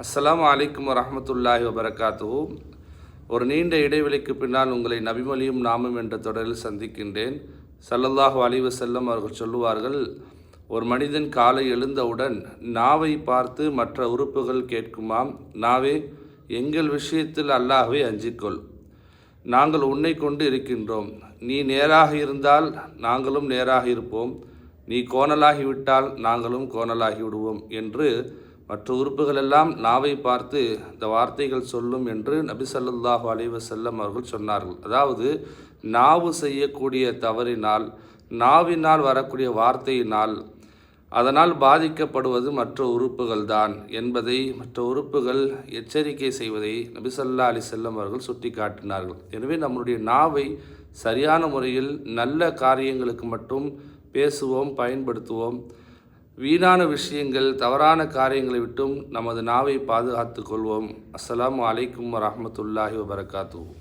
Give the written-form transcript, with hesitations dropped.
அஸ்ஸலாமு அலைக்கும் வரஹ்மத்துல்லாஹி வபரகாத்துஹு. ஒரு நீண்ட இடைவெளிக்கு பின்னால் உங்களை நபிமொழியும் நாமும் என்ற தொடரில் சந்திக்கின்றேன். ஸல்லல்லாஹு அலைஹி வஸல்லம் அவர்கள் சொல்லுவார்கள், ஒரு மனிதன் காலை எழுந்தவுடன் நாவை பார்த்து மற்ற உறுப்புகள் கேட்குமாம், நாவே, எங்கள் விஷயத்தில் அல்லாஹ்வை அஞ்சிக்கொள். நாங்கள் உன்னை கொண்டு இருக்கின்றோம். நீ நேராக இருந்தால் நாங்களும் நேராக இருப்போம், நீ கோணலாகிவிட்டால் நாங்களும் கோணலாகி விடுவோம் என்று மற்ற உறுப்புகளெல்லாம் நாவை பார்த்து இந்த வார்த்தைகள் சொல்லும் என்று நபி ஸல்லல்லாஹு அலைஹி வஸல்லம் அவர்கள் சொன்னார்கள். அதாவது நாவு செய்யக்கூடிய தவறினால், நாவினால் வரக்கூடிய வார்த்தையினால் அதனால் பாதிக்கப்படுவது மற்ற உறுப்புகள் தான் என்பதை, மற்ற உறுப்புகள் எச்சரிக்கை செய்வதை நபி ஸல்லல்லாஹு அலைஹி வஸல்லம் அவர்கள் சுட்டி காட்டினார்கள். எனவே நம்முடைய நாவை சரியான முறையில் நல்ல காரியங்களுக்கு மட்டும் பேசுவோம், பயன்படுத்துவோம். வீணான விஷயங்கள், தவறான காரியங்களை விட்டும் நமது நாவை பாதுகாத்து கொள்வோம். அஸ்ஸலாமு அலைக்கும் வரஹ்மத்துல்லாஹி வபரகாத்துஹு.